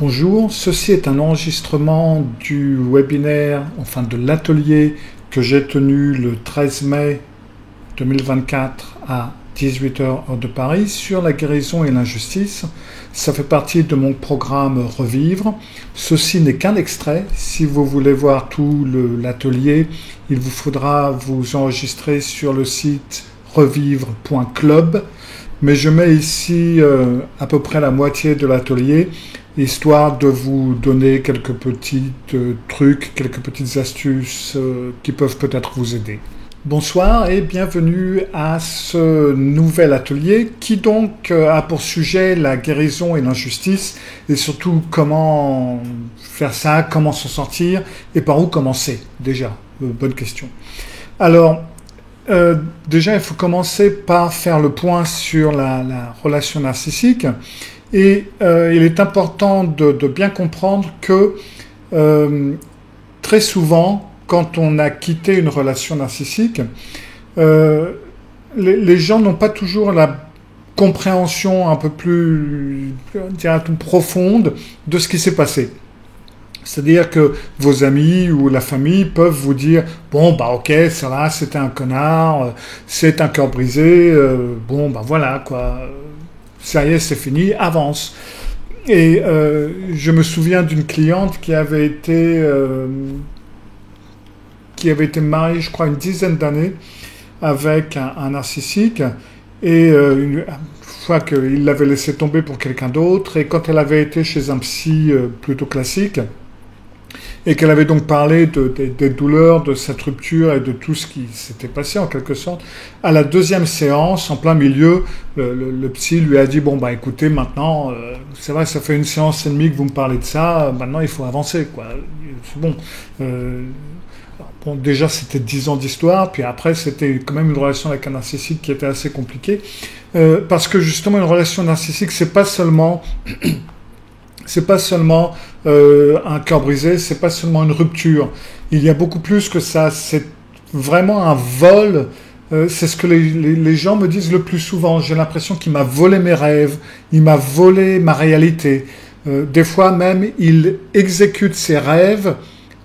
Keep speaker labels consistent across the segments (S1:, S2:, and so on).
S1: Bonjour, ceci est un enregistrement du webinaire, enfin de l'atelier que j'ai tenu le 13 mai 2024 à 18h heure de Paris sur la guérison et l'injustice. Ça fait partie de mon programme Revivre. Ceci n'est qu'un extrait. Si vous voulez voir tout l'atelier, il vous faudra vous enregistrer sur le site revivre.club. Mais je mets ici à peu près la moitié de l'atelier, histoire de vous donner quelques petits trucs, quelques petites astuces qui peuvent peut-être vous aider. Bonsoir et bienvenue à ce nouvel atelier qui donc a pour sujet la guérison et l'injustice et surtout comment faire ça, comment s'en sortir et par où commencer déjà. Bonne question. Alors, déjà il faut commencer par faire le point sur la relation narcissique. Et il est important de bien comprendre que très souvent, quand on a quitté une relation narcissique, les gens n'ont pas toujours la compréhension un peu plus profonde de ce qui s'est passé. C'est-à-dire que vos amis ou la famille peuvent vous dire « Bon, bah ok, ça va, c'était un connard, c'est un cœur brisé, bon, bah voilà, quoi. » Ça y est, c'est fini, avance. Et je me souviens d'une cliente qui avait été mariée, je crois, une dizaine d'années avec un narcissique. Et une fois qu'il l'avait laissé tomber pour quelqu'un d'autre, et quand elle avait été chez un psy plutôt classique, et qu'elle avait donc parlé des douleurs, de cette rupture et de tout ce qui s'était passé en quelque sorte. À la deuxième séance, en plein milieu, le psy lui a dit « Bon, bah écoutez, maintenant, c'est vrai, ça fait une séance et demie que vous me parlez de ça, maintenant il faut avancer, quoi. C'est bon. » Bon, déjà, c'était 10 ans d'histoire, puis après, c'était quand même une relation avec un narcissique qui était assez compliquée, parce que justement, une relation narcissique, c'est pas seulement un cœur brisé, c'est pas seulement une rupture. Il y a beaucoup plus que ça. C'est vraiment un vol. C'est ce que les gens me disent le plus souvent. J'ai l'impression qu'il m'a volé mes rêves, il m'a volé ma réalité. Des fois même, il exécute ses rêves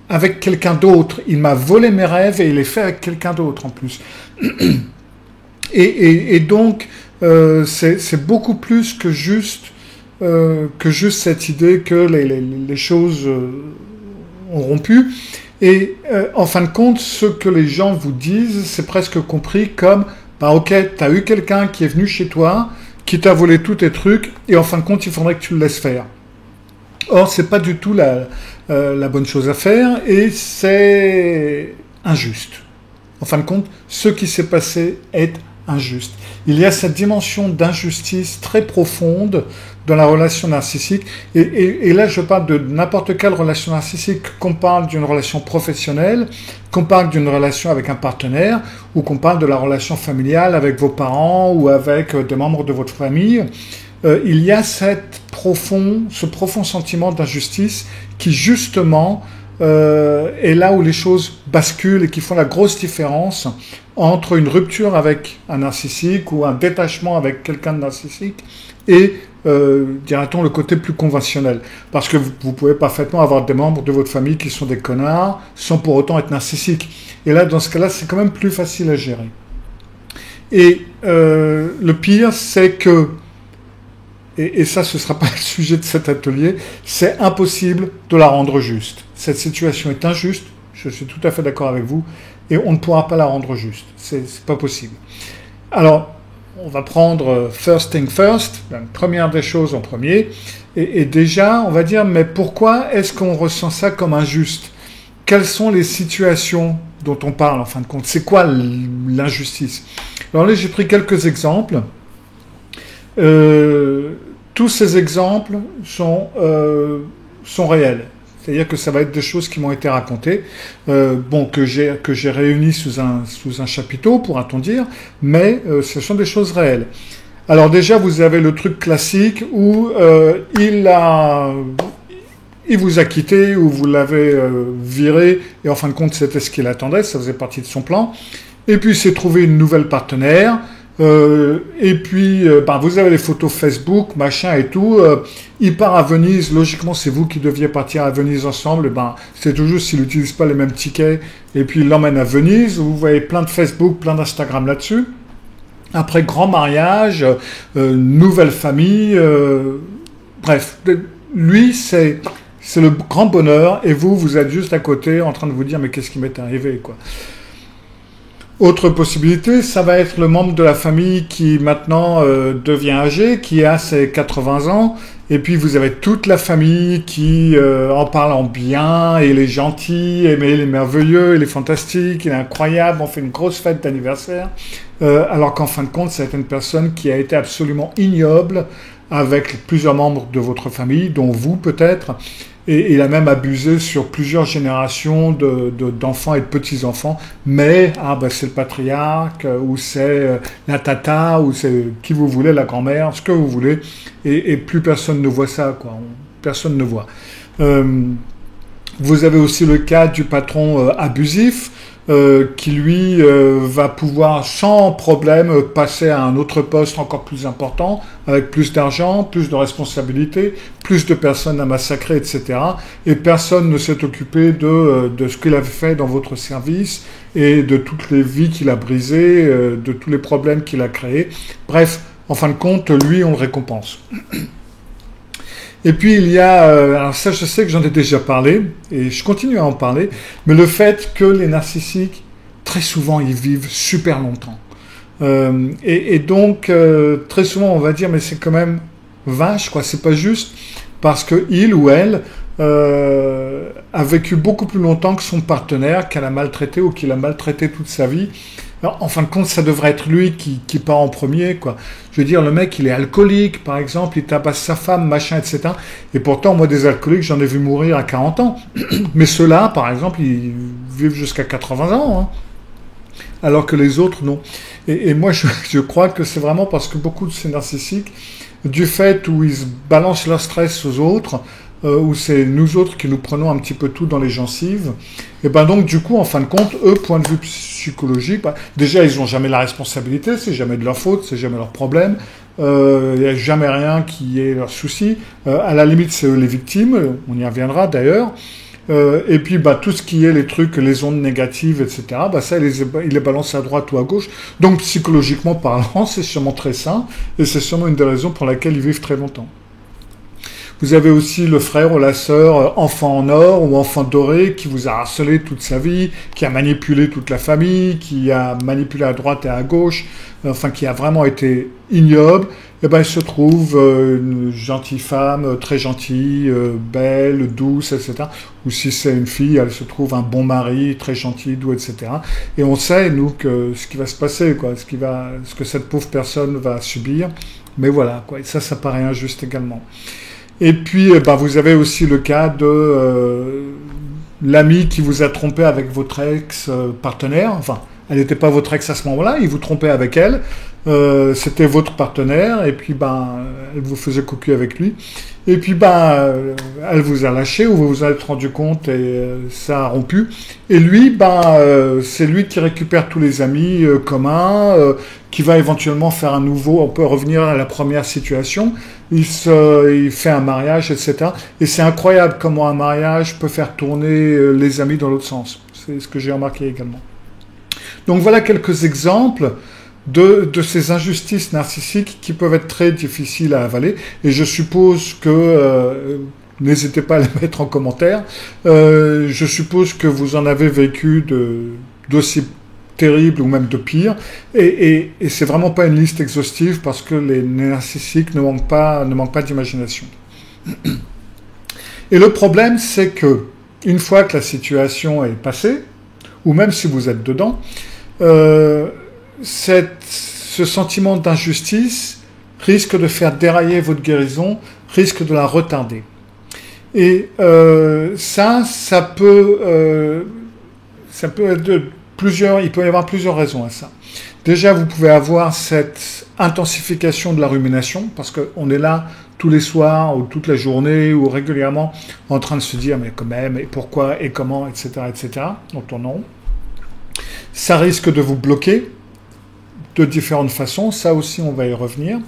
S1: avec quelqu'un d'autre. Il m'a volé mes rêves et il les fait avec quelqu'un d'autre en plus. Et donc, c'est beaucoup plus que juste cette idée que les choses ont rompu. Et en fin de compte, ce que les gens vous disent, c'est presque compris comme « Bah ok, t'as eu quelqu'un qui est venu chez toi, qui t'a volé tous tes trucs, et en fin de compte, il faudrait que tu le laisses faire. » Or, c'est pas du tout la bonne chose à faire, et c'est injuste. En fin de compte, ce qui s'est passé est injuste. Il y a cette dimension d'injustice très profonde dans la relation narcissique. Et là, je parle de n'importe quelle relation narcissique, qu'on parle d'une relation professionnelle, qu'on parle d'une relation avec un partenaire, ou qu'on parle de la relation familiale avec vos parents ou avec des membres de votre famille. Il y a ce profond sentiment d'injustice qui, justement, est là où les choses basculent et qui font la grosse différence entre une rupture avec un narcissique ou un détachement avec quelqu'un de narcissique et, dirait-on, le côté plus conventionnel. Parce que vous pouvez parfaitement avoir des membres de votre famille qui sont des connards sans pour autant être narcissiques. Et là, dans ce cas-là, c'est quand même plus facile à gérer. Et le pire, c'est que, et ça, ce ne sera pas le sujet de cet atelier, c'est impossible de la rendre juste. Cette situation est injuste, je suis tout à fait d'accord avec vous, et on ne pourra pas la rendre juste. C'est pas possible. Alors, on va prendre first thing first, la première des choses en premier, et déjà, on va dire, mais pourquoi est-ce qu'on ressent ça comme injuste ? Quelles sont les situations dont on parle, en fin de compte ? C'est quoi l'injustice ? Alors là, j'ai pris quelques exemples. Tous ces exemples sont réels. C'est-à-dire que ça va être des choses qui m'ont été racontées, que j'ai réunies sous un chapiteau, pourra-t-on dire, mais ce sont des choses réelles. Alors déjà, vous avez le truc classique où il vous a quitté ou vous l'avez viré, et en fin de compte, c'était ce qu'il attendait, ça faisait partie de son plan. Et puis, il s'est trouvé une nouvelle partenaire, Et puis, vous avez les photos Facebook, machin et tout. Il part à Venise. Logiquement, c'est vous qui deviez partir à Venise ensemble. C'est toujours s'il n'utilise pas les mêmes tickets. Et puis, il l'emmène à Venise. Vous voyez plein de Facebook, plein d'Instagram là-dessus. Après, grand mariage, nouvelle famille. Bref, lui, c'est le grand bonheur. Et vous êtes juste à côté en train de vous dire, mais qu'est-ce qui m'est arrivé, quoi. Autre possibilité, ça va être le membre de la famille qui maintenant devient âgé, qui a ses 80 ans, et puis vous avez toute la famille qui en parle en bien, et il est gentil, et mais il est merveilleux, il est fantastique, il est incroyable, on fait une grosse fête d'anniversaire, alors qu'en fin de compte, c'est une personne qui a été absolument ignoble avec plusieurs membres de votre famille, dont vous peut-être, et il a même abusé sur plusieurs générations d'enfants et de petits-enfants. Mais, c'est le patriarche, ou c'est la tata, ou c'est qui vous voulez, la grand-mère, ce que vous voulez. Et plus personne ne voit ça, quoi. Personne ne voit. Vous avez aussi le cas du patron abusif, qui lui va pouvoir sans problème passer à un autre poste encore plus important, avec plus d'argent, plus de responsabilités, plus de personnes à massacrer, etc. Et personne ne s'est occupé de ce qu'il avait fait dans votre service et de toutes les vies qu'il a brisées, de tous les problèmes qu'il a créés. Bref, en fin de compte, lui, on le récompense. Et puis il y a, alors ça je sais que j'en ai déjà parlé, et je continue à en parler, mais le fait que les narcissiques, très souvent, ils vivent super longtemps. Et donc, très souvent, on va dire, mais c'est quand même vache, quoi, c'est pas juste, parce que il ou elle a vécu beaucoup plus longtemps que son partenaire, qu'elle a maltraité ou qu'il a maltraité toute sa vie. Alors, en fin de compte, ça devrait être lui qui part en premier, quoi. Je veux dire, le mec, il est alcoolique, par exemple, il tabasse sa femme, machin, etc. Et pourtant, moi, des alcooliques, j'en ai vu mourir à 40 ans. Mais ceux-là, par exemple, ils vivent jusqu'à 80 ans, hein. Alors que les autres, non. Et moi, je crois que c'est vraiment parce que beaucoup de ces narcissiques, du fait où ils balancent leur stress aux autres, où c'est nous autres qui nous prenons un petit peu tout dans les gencives, et donc du coup, en fin de compte, eux, point de vue psychologique, déjà, ils n'ont jamais la responsabilité, c'est jamais de leur faute, c'est jamais leur problème, il n'y a jamais rien qui est leur souci, à la limite, c'est eux les victimes, on y reviendra d'ailleurs, et puis tout ce qui est les trucs, les ondes négatives, etc., ça, ils les balancent à droite ou à gauche, donc psychologiquement parlant, c'est sûrement très sain, et c'est sûrement une des raisons pour laquelle ils vivent très longtemps. Vous avez aussi le frère ou la sœur enfant en or ou enfant doré qui vous a harcelé toute sa vie, qui a manipulé toute la famille, qui a manipulé à droite et à gauche, qui a vraiment été ignoble. Et il se trouve une gentille femme, très gentille, belle, douce, etc. Ou si c'est une fille, elle se trouve un bon mari, très gentil, doux, etc. Et on sait, nous, que ce qui va se passer, quoi, ce que cette pauvre personne va subir. Mais voilà, quoi. Et ça paraît injuste également. Et puis, vous avez aussi le cas de l'ami qui vous a trompé avec votre ex-partenaire. Enfin, elle n'était pas votre ex à ce moment-là, il vous trompait avec elle. C'était votre partenaire, et puis, elle vous faisait cocu avec lui. Et puis, elle vous a lâché, ou vous vous en êtes rendu compte, et ça a rompu. Et lui, c'est lui qui récupère tous les amis communs, qui va éventuellement faire un nouveau, on peut revenir à la première situation, il fait un mariage, etc. Et c'est incroyable comment un mariage peut faire tourner les amis dans l'autre sens. C'est ce que j'ai remarqué également. Donc voilà quelques exemples de ces injustices narcissiques qui peuvent être très difficiles à avaler. Et je suppose que, n'hésitez pas à les mettre en commentaire, je suppose que vous en avez vécu d'aussi terrible ou même de pire, et c'est vraiment pas une liste exhaustive parce que les narcissiques ne manquent pas d'imagination. Et le problème, c'est que une fois que la situation est passée, ou même si vous êtes dedans, ce sentiment d'injustice risque de faire dérailler votre guérison, risque de la retarder. Et ça peut être il peut y avoir plusieurs raisons à ça. Déjà, vous pouvez avoir cette intensification de la rumination, parce qu'on est là tous les soirs, ou toute la journée, ou régulièrement, en train de se dire, mais quand même, et pourquoi, et comment, etc., etc., on tourne en rond. Ça risque de vous bloquer, de différentes façons. Ça aussi, on va y revenir.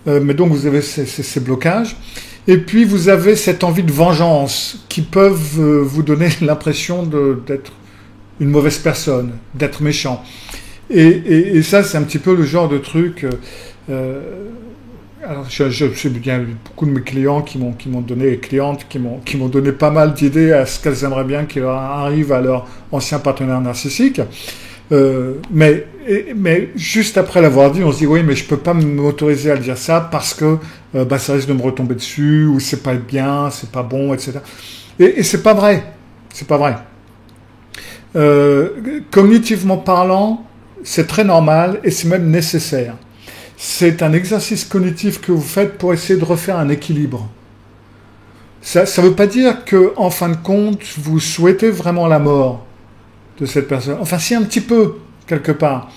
S1: Mais donc, vous avez ces blocages. Et puis, vous avez cette envie de vengeance qui peuvent vous donner l'impression d'être une mauvaise personne, d'être méchant. Et ça, c'est un petit peu le genre de truc... alors, je sais bien beaucoup de mes clients qui m'ont donné, clientes qui m'ont donné pas mal d'idées à ce qu'elles aimeraient bien qu'il leur arrive à leur ancien partenaire narcissique. Mais juste après l'avoir dit, on se dit oui, mais je peux pas m'autoriser à dire ça parce que ça risque de me retomber dessus, ou c'est pas bien, c'est pas bon, etc. Et c'est pas vrai. C'est pas vrai. Cognitivement parlant, c'est très normal et c'est même nécessaire. C'est un exercice cognitif que vous faites pour essayer de refaire un équilibre. Ça ne veut pas dire que, en fin de compte, vous souhaitez vraiment la mort de cette personne. Enfin, si, un petit peu, quelque part.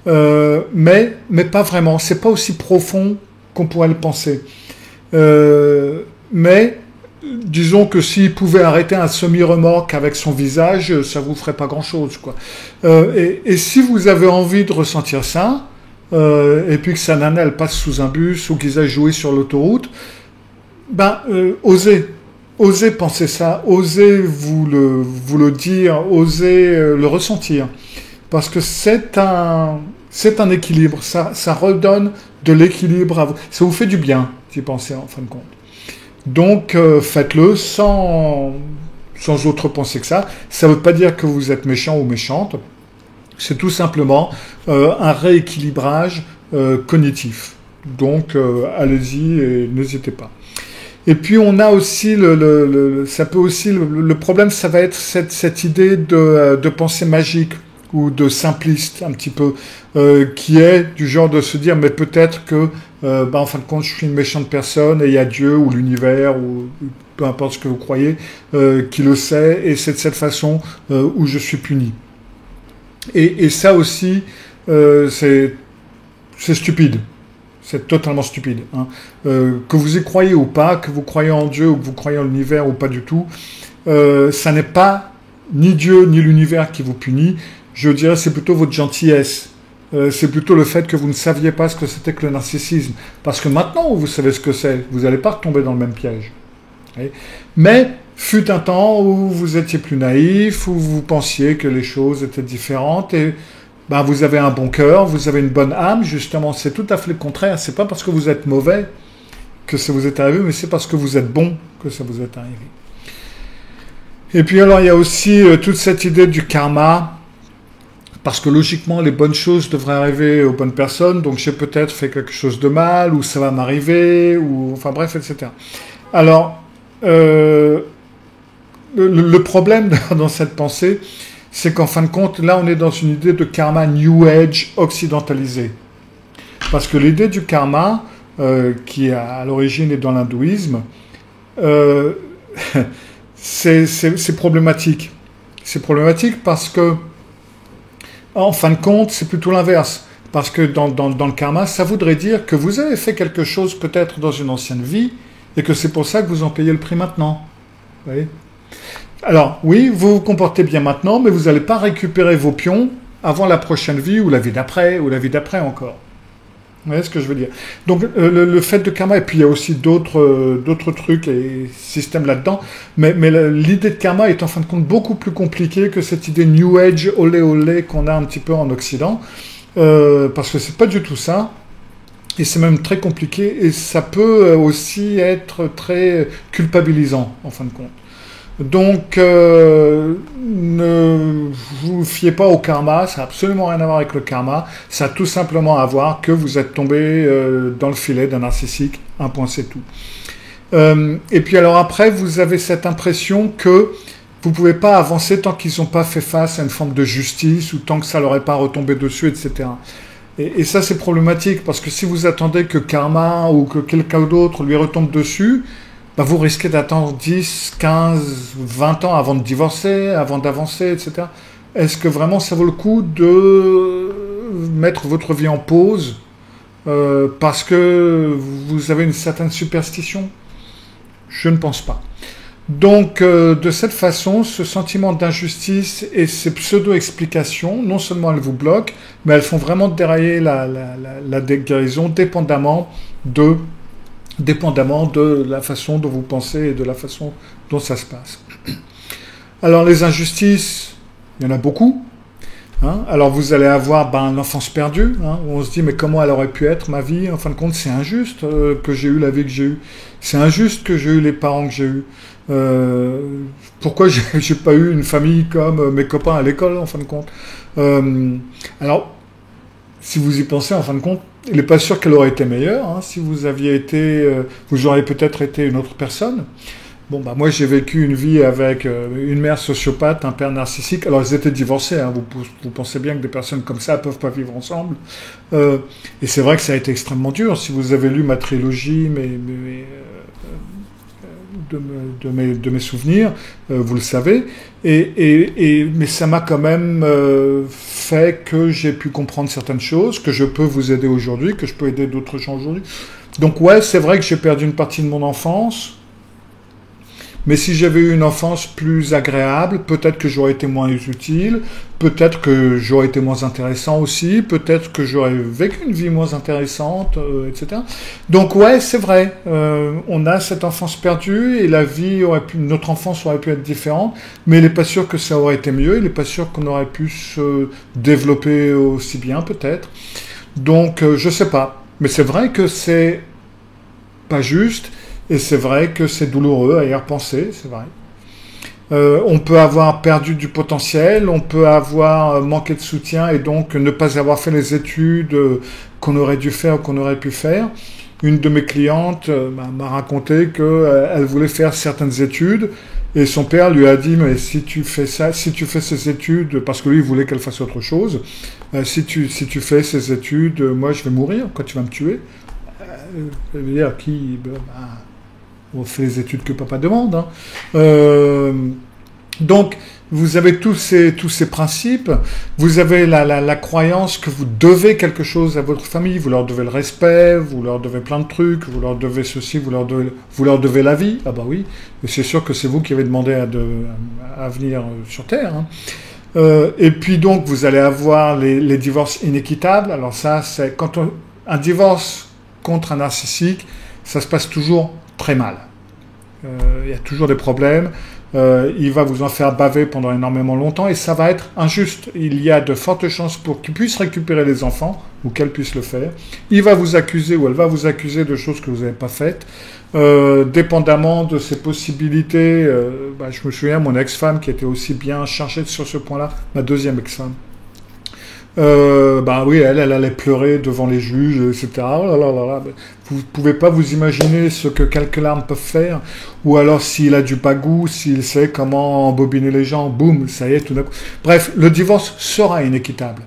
S1: Mais pas vraiment. C'est pas aussi profond qu'on pourrait le penser. Mais, disons que s'il pouvait arrêter un semi-remorque avec son visage, ça vous ferait pas grand-chose, quoi. Et si vous avez envie de ressentir ça, et puis que sa nana elle passe sous un bus ou qu'ils aillent jouer sur l'autoroute, osez penser ça, osez vous le dire, osez le ressentir, parce que c'est un équilibre, ça redonne de l'équilibre à vous, ça vous fait du bien d'y penser en fin de compte. Donc faites-le sans autre pensée que ça. Ça ne veut pas dire que vous êtes méchant ou méchante. C'est tout simplement un rééquilibrage cognitif. Donc, allez-y et n'hésitez pas. Et puis, on a aussi le problème, ça va être cette idée de pensée magique ou de simpliste, un petit peu, qui est du genre de se dire, mais peut-être que, en fin de compte, je suis une méchante personne et il y a Dieu ou l'univers ou peu importe ce que vous croyez, qui le sait, et c'est de cette façon où je suis puni. Et ça aussi, c'est stupide. C'est totalement stupide. Hein. Que vous y croyez ou pas, que vous croyez en Dieu ou que vous croyez en l'univers ou pas du tout, ça n'est pas ni Dieu ni l'univers qui vous punit. Je dirais c'est plutôt votre gentillesse. C'est plutôt le fait que vous ne saviez pas ce que c'était que le narcissisme. Parce que maintenant, vous savez ce que c'est. Vous n'allez pas retomber dans le même piège. Mais fut un temps où vous étiez plus naïf, où vous pensiez que les choses étaient différentes et vous avez un bon cœur, vous avez une bonne âme, justement, c'est tout à fait le contraire. C'est pas parce que vous êtes mauvais que ça vous est arrivé, mais c'est parce que vous êtes bon que ça vous est arrivé. Et puis alors, il y a aussi toute cette idée du karma, parce que logiquement, les bonnes choses devraient arriver aux bonnes personnes, donc j'ai peut-être fait quelque chose de mal, ou ça va m'arriver, ou enfin bref, etc. Alors, le problème dans cette pensée, c'est qu'en fin de compte, là, on est dans une idée de karma New Age occidentalisé. Parce que l'idée du karma, qui à l'origine est dans l'hindouisme, c'est problématique. C'est problématique parce que, en fin de compte, c'est plutôt l'inverse. Parce que dans le karma, ça voudrait dire que vous avez fait quelque chose peut-être dans une ancienne vie, et que c'est pour ça que vous en payez le prix maintenant. Vous voyez ? Alors, oui, vous vous comportez bien maintenant, mais vous n'allez pas récupérer vos pions avant la prochaine vie, ou la vie d'après, ou la vie d'après encore. Vous voyez ce que je veux dire ? Donc, le fait de karma, et puis il y a aussi d'autres trucs et systèmes là-dedans, mais l'idée de karma est en fin de compte beaucoup plus compliquée que cette idée New Age, olé olé, qu'on a un petit peu en Occident, parce que c'est pas du tout ça. Et c'est même très compliqué, et ça peut aussi être très culpabilisant, en fin de compte. Donc, ne vous fiez pas au karma, ça n'a absolument rien à voir avec le karma, ça a tout simplement à voir que vous êtes tombé dans le filet d'un narcissique, un point c'est tout. Et puis alors après, vous avez cette impression que vous ne pouvez pas avancer tant qu'ils n'ont pas fait face à une forme de justice, ou tant que ça leur est pas retombé dessus, etc. Et ça, c'est problématique, parce que si vous attendez que karma ou que quelqu'un d'autre lui retombe dessus, vous risquez d'attendre 10, 15, 20 ans avant de divorcer, avant d'avancer, etc. Est-ce que vraiment ça vaut le coup de mettre votre vie en pause parce que vous avez une certaine superstition ? Je ne pense pas. Donc, de cette façon, ce sentiment d'injustice et ces pseudo-explications, non seulement elles vous bloquent, mais elles font vraiment dérailler la guérison dépendamment de la façon dont vous pensez et de la façon dont ça se passe. Alors, les injustices, il y en a beaucoup. Hein. Alors vous allez avoir l'enfance perdue, hein, où on se dit mais comment elle aurait pu être ma vie, en fin de compte c'est injuste que j'ai eu la vie que j'ai eue, c'est injuste que j'ai eu les parents que j'ai eus, pourquoi j'ai pas eu une famille comme mes copains à l'école en fin de compte. Alors si vous y pensez en fin de compte, il n'est pas sûr qu'elle aurait été meilleure, hein, si vous aviez été, vous auriez peut-être été une autre personne. Bon, moi j'ai vécu une vie avec une mère sociopathe, un père narcissique. Alors ils étaient divorcés, hein. Vous pensez bien que des personnes comme ça ne peuvent pas vivre ensemble. Et c'est vrai que ça a été extrêmement dur. Si vous avez lu ma trilogie de mes souvenirs, vous le savez. Mais ça m'a quand même fait que j'ai pu comprendre certaines choses, que je peux vous aider aujourd'hui, que je peux aider d'autres gens aujourd'hui. Donc ouais, c'est vrai que j'ai perdu une partie de mon enfance. Mais si j'avais eu une enfance plus agréable, peut-être que j'aurais été moins utile, peut-être que j'aurais été moins intéressant aussi, peut-être que j'aurais vécu une vie moins intéressante, etc. Donc ouais, c'est vrai, on a cette enfance perdue et notre enfance aurait pu être différente, mais il n'est pas sûr que ça aurait été mieux, il n'est pas sûr qu'on aurait pu se développer aussi bien peut-être. Donc je sais pas, mais c'est vrai que c'est pas juste. Et c'est vrai que c'est douloureux à y repenser, c'est vrai. On peut avoir perdu du potentiel, on peut avoir manqué de soutien et donc ne pas avoir fait les études qu'on aurait dû faire ou qu'on aurait pu faire. Une de mes clientes m'a raconté qu'elle voulait faire certaines études et son père lui a dit mais si tu fais ces études, parce que lui il voulait qu'elle fasse autre chose, si tu fais ces études, moi je vais mourir quand tu vas me tuer. Ça veut dire on fait les études que papa demande. Hein. Donc, vous avez tous ces principes. Vous avez la croyance que vous devez quelque chose à votre famille. Vous leur devez le respect, vous leur devez plein de trucs, vous leur devez ceci, vous leur devez la vie. Ah bah oui, c'est sûr que c'est vous qui avez demandé à venir sur Terre. Hein. Et puis donc, vous allez avoir les divorces inéquitables. Alors ça, c'est un divorce contre un narcissique, ça se passe toujours très mal. Il y a toujours des problèmes. Il va vous en faire baver pendant énormément longtemps et ça va être injuste. Il y a de fortes chances pour qu'il puisse récupérer les enfants ou qu'elle puisse le faire. Il va vous accuser ou elle va vous accuser de choses que vous n'avez pas faites. Dépendamment de ses possibilités, je me souviens, mon ex-femme qui était aussi bien chargée sur ce point-là, ma deuxième ex-femme. Oui, elle allait pleurer devant les juges, etc. Oh là là là là. Vous ne pouvez pas vous imaginer ce que quelques larmes peuvent faire. Ou alors s'il a du bagou, s'il sait comment embobiner les gens, boum, ça y est, tout d'un coup. Bref, le divorce sera inéquitable.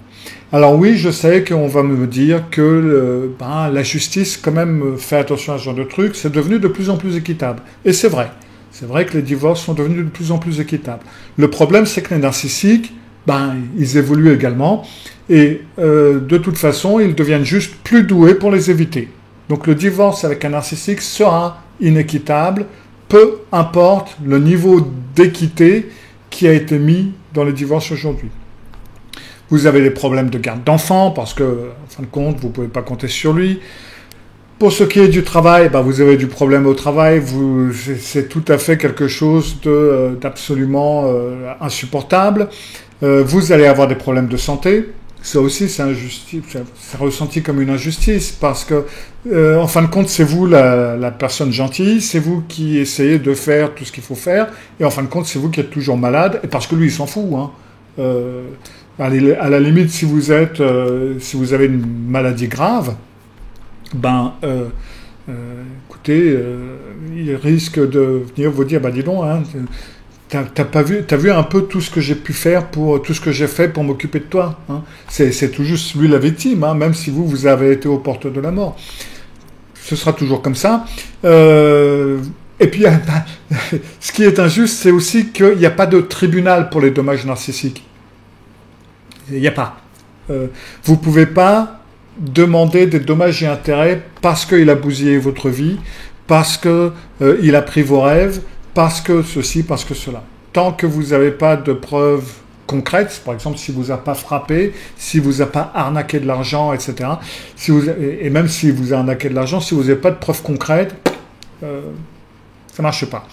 S1: Alors oui, je sais qu'on va me dire que la justice, quand même, fait attention à ce genre de truc, c'est devenu de plus en plus équitable. Et c'est vrai. C'est vrai que les divorces sont devenus de plus en plus équitables. Le problème, c'est que les narcissiques, ils évoluent également. Et de toute façon, ils deviennent juste plus doués pour les éviter. Donc le divorce avec un narcissique sera inéquitable, peu importe le niveau d'équité qui a été mis dans les divorces aujourd'hui. Vous avez des problèmes de garde d'enfants, parce que, en fin de compte, vous ne pouvez pas compter sur lui. Pour ce qui est du travail, vous avez du problème au travail, c'est tout à fait quelque chose d'absolument insupportable. Vous allez avoir des problèmes de santé. Ça aussi, c'est ressenti comme une injustice parce que, en fin de compte, c'est vous la personne gentille, c'est vous qui essayez de faire tout ce qu'il faut faire, et en fin de compte, c'est vous qui êtes toujours malade, et parce que lui, il s'en fout. Hein. À la limite, si vous avez une maladie grave, écoutez, il risque de venir vous dire, dis donc, hein, t'as vu un peu tout ce que j'ai pu faire tout ce que j'ai fait pour m'occuper de toi. Hein. C'est tout juste lui la victime, hein, même si vous avez été aux portes de la mort. Ce sera toujours comme ça. Et puis, ce qui est injuste, c'est aussi qu'il n'y a pas de tribunal pour les dommages narcissiques. Il n'y a pas. Vous ne pouvez pas demander des dommages et intérêts parce qu'il a bousillé votre vie, parce qu'il a pris vos rêves, parce que ceci, parce que cela. Tant que vous n'avez pas de preuves concrètes, par exemple si vous a pas frappé, si vous a pas arnaqué de l'argent, etc. Et même si vous a arnaqué de l'argent, si vous n'avez pas de preuves concrètes, ça marche pas.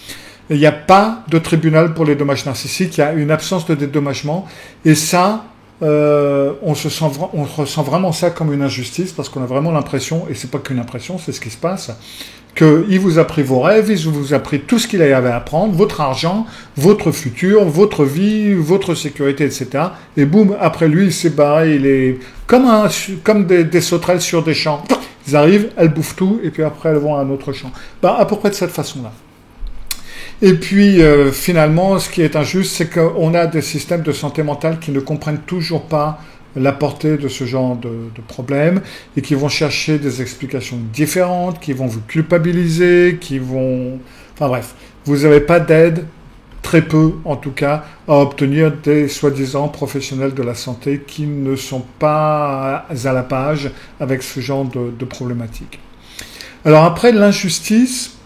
S1: Il n'y a pas de tribunal pour les dommages narcissiques, il y a une absence de dédommagement, et ça, on ressent vraiment ça comme une injustice, parce qu'on a vraiment l'impression, et c'est pas qu'une impression, c'est ce qui se passe, qu'il vous a pris vos rêves, il vous a pris tout ce qu'il avait à prendre, votre argent, votre futur, votre vie, votre sécurité, etc. Et boum, après lui, il s'est barré, il est comme des sauterelles sur des champs. Ils arrivent, elles bouffent tout, et puis après elles vont à un autre champ. À peu près de cette façon-là. Et puis, finalement, ce qui est injuste, c'est qu'on a des systèmes de santé mentale qui ne comprennent toujours pas la portée de ce genre de problème et qui vont chercher des explications différentes, qui vont vous culpabiliser, Enfin bref, vous n'avez pas d'aide, très peu en tout cas, à obtenir des soi-disant professionnels de la santé qui ne sont pas à la page avec ce genre de problématiques. Alors après, l'injustice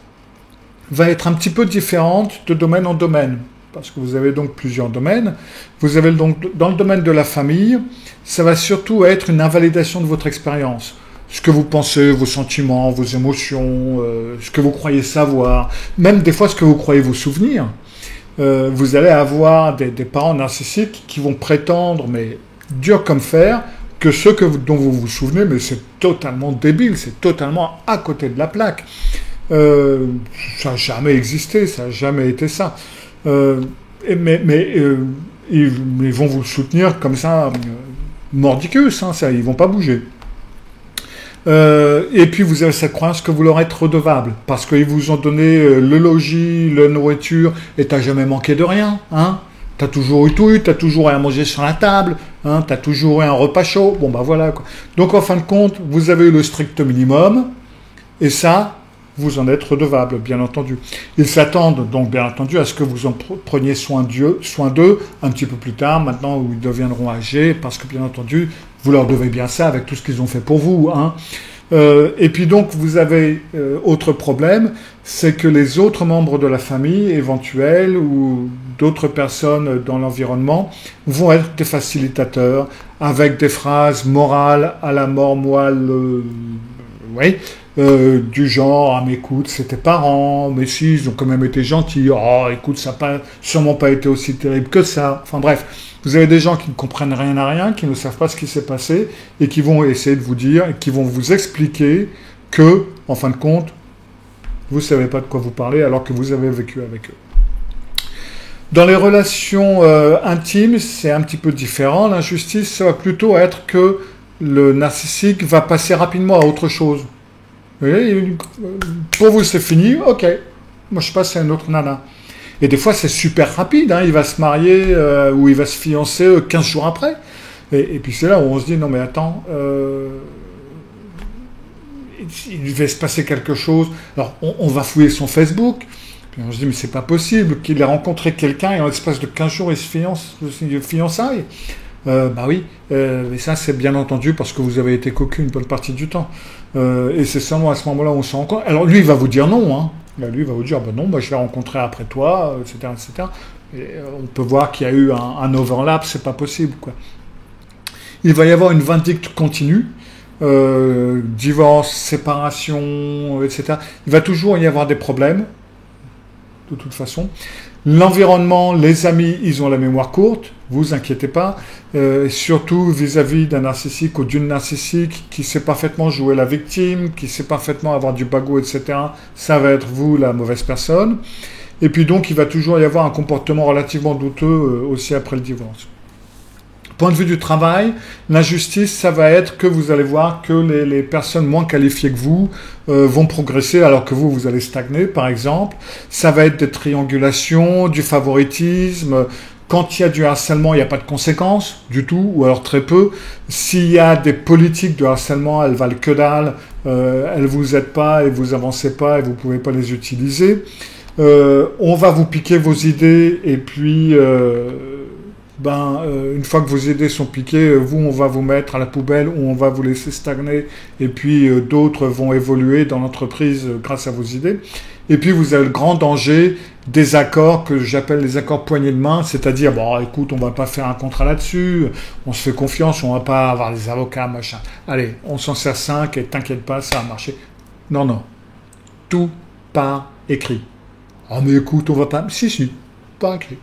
S1: va être un petit peu différente de domaine en domaine, parce que vous avez donc plusieurs domaines. Vous avez donc, dans le domaine de la famille, ça va surtout être une invalidation de votre expérience. Ce que vous pensez, vos sentiments, vos émotions, ce que vous croyez savoir, même des fois ce que vous croyez vous souvenir. Vous allez avoir des parents narcissiques qui vont prétendre, mais dur comme fer, que ce dont vous vous souvenez, mais c'est totalement débile, c'est totalement à côté de la plaque. Ça n'a jamais existé, ça n'a jamais été ça. Mais ils vont vous soutenir comme ça, mordicus, hein, ça, ils vont pas bouger. Et puis vous avez cette croyance que vous leur êtes redevable, parce qu'ils vous ont donné le logis, la nourriture, et t'as jamais manqué de rien, hein. T'as toujours eu tout, t'as toujours eu à manger sur la table, hein, t'as toujours eu un repas chaud, bon bah voilà quoi. Donc en fin de compte, vous avez eu le strict minimum, et ça, vous en êtes redevable, bien entendu. Ils s'attendent donc, bien entendu, à ce que vous en preniez soin d'eux un petit peu plus tard, maintenant où ils deviendront âgés, parce que, bien entendu, vous leur devez bien ça avec tout ce qu'ils ont fait pour vous, hein. Et puis donc, vous avez autre problème, c'est que les autres membres de la famille éventuels ou d'autres personnes dans l'environnement vont être des facilitateurs avec des phrases morales à la mort moelle, oui, du genre, ah mais écoute, c'est tes parents, mais si, ils ont quand même été gentils, oh écoute, ça n'a sûrement pas été aussi terrible que ça. Enfin bref, vous avez des gens qui ne comprennent rien à rien, qui ne savent pas ce qui s'est passé, et qui vont essayer de vous dire, qui vont vous expliquer que, en fin de compte, vous ne savez pas de quoi vous parlez alors que vous avez vécu avec eux. Dans les relations intimes, c'est un petit peu différent. L'injustice, ça va plutôt être que le narcissique va passer rapidement à autre chose. Pour vous, c'est fini, ok. Moi, je passe à une autre nana. Et des fois, c'est super rapide. Hein. Il va se marier ou il va se fiancer 15 jours après. Et puis, c'est là où on se dit, non mais attends, il va se passer quelque chose. Alors, on va fouiller son Facebook. Puis on se dit, mais c'est pas possible qu'il ait rencontré quelqu'un et en l'espace de 15 jours, il se fiançaille. Bah oui, mais ça c'est bien entendu parce que vous avez été cocu une bonne partie du temps. Et c'est seulement à ce moment-là où on se rend compte. Alors lui, il va vous dire non. Hein. Là, lui, il va vous dire, bah non, bah, je vais rencontrer après toi, etc. etc. Et, on peut voir qu'il y a eu un overlap, c'est pas possible, quoi. Il va y avoir une vindicte continue, divorce, séparation, etc. Il va toujours y avoir des problèmes, de toute façon. L'environnement, les amis, ils ont la mémoire courte, vous inquiétez pas, surtout vis-à-vis d'un narcissique ou d'une narcissique qui sait parfaitement jouer la victime, qui sait parfaitement avoir du bagot, etc. Ça va être vous la mauvaise personne. Et puis donc, il va toujours y avoir un comportement relativement douteux aussi après le divorce. Point de vue du travail, l'injustice, ça va être que vous allez voir que les personnes moins qualifiées que vous vont progresser alors que vous allez stagner, par exemple. Ça va être des triangulations, du favoritisme. Quand il y a du harcèlement, il n'y a pas de conséquences du tout, ou alors très peu. S'il y a des politiques de harcèlement, elles valent que dalle, elles vous aident pas et vous avancez pas et vous pouvez pas les utiliser. On va vous piquer vos idées et puis... une fois que vos idées sont piquées, on va vous mettre à la poubelle ou on va vous laisser stagner et puis d'autres vont évoluer dans l'entreprise grâce à vos idées. Et puis vous avez le grand danger des accords que j'appelle les accords poignées de main, c'est-à-dire, bon, écoute, on va pas faire un contrat là-dessus, on se fait confiance, on va pas avoir des avocats, machin. Allez, on s'en sert 5 et t'inquiète pas, ça va marcher. Non, non. Tout par écrit. Ah, mais écoute, on va pas... Si, par écrit.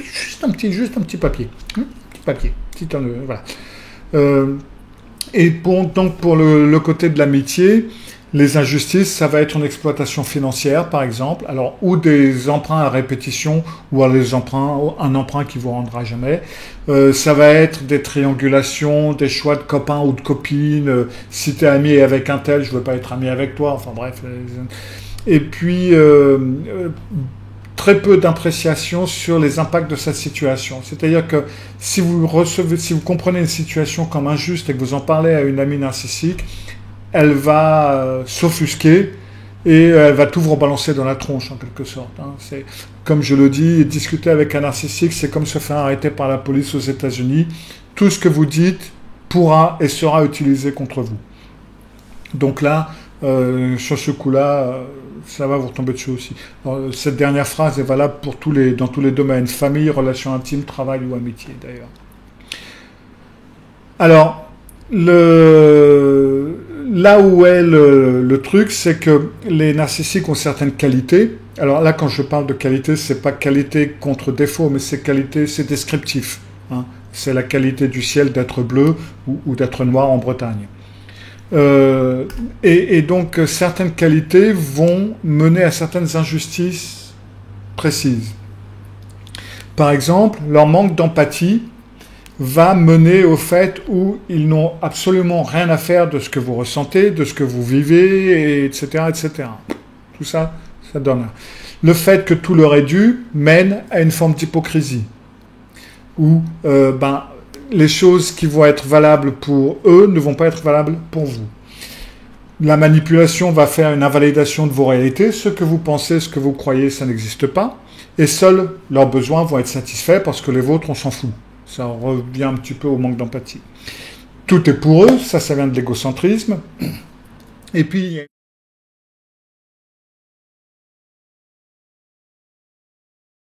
S1: Juste un petit papier. Petit papier. Voilà. Et donc pour le côté de l'amitié, les injustices, ça va être une exploitation financière, par exemple, alors ou des emprunts à répétition, ou un emprunt qui vous rendra jamais. Ça va être des triangulations, des choix de copains ou de copines. Si tu es ami avec un tel, je veux pas être ami avec toi. Enfin bref. Et puis très peu d'appréciation sur les impacts de cette situation. C'est-à-dire que si vous comprenez une situation comme injuste et que vous en parlez à une amie narcissique, elle va s'offusquer et elle va tout vous rebalancer dans la tronche en quelque sorte. C'est, comme je le dis, discuter avec un narcissique, c'est comme se faire arrêter par la police aux États-Unis. Tout ce que vous dites pourra et sera utilisé contre vous. Donc là, sur ce coup-là, ça va vous retomber dessus aussi. Alors, cette dernière phrase est valable pour dans tous les domaines, famille, relations intimes, travail ou amitié d'ailleurs. Alors, là où est le truc, c'est que les narcissiques ont certaines qualités. Alors là, quand je parle de qualité, c'est pas qualité contre défaut, mais c'est descriptif. C'est la qualité du ciel d'être bleu ou d'être noir en Bretagne. Et donc, certaines qualités vont mener à certaines injustices précises. Par exemple, leur manque d'empathie va mener au fait où ils n'ont absolument rien à faire de ce que vous ressentez, de ce que vous vivez, etc., etc. Tout ça, ça donne. Le fait que tout leur est dû mène à une forme d'hypocrisie, où les choses qui vont être valables pour eux ne vont pas être valables pour vous. La manipulation va faire une invalidation de vos réalités. Ce que vous pensez, ce que vous croyez, ça n'existe pas. Et seuls leurs besoins vont être satisfaits parce que les vôtres, on s'en fout. Ça revient un petit peu au manque d'empathie. Tout est pour eux, ça vient de l'égocentrisme. Et puis...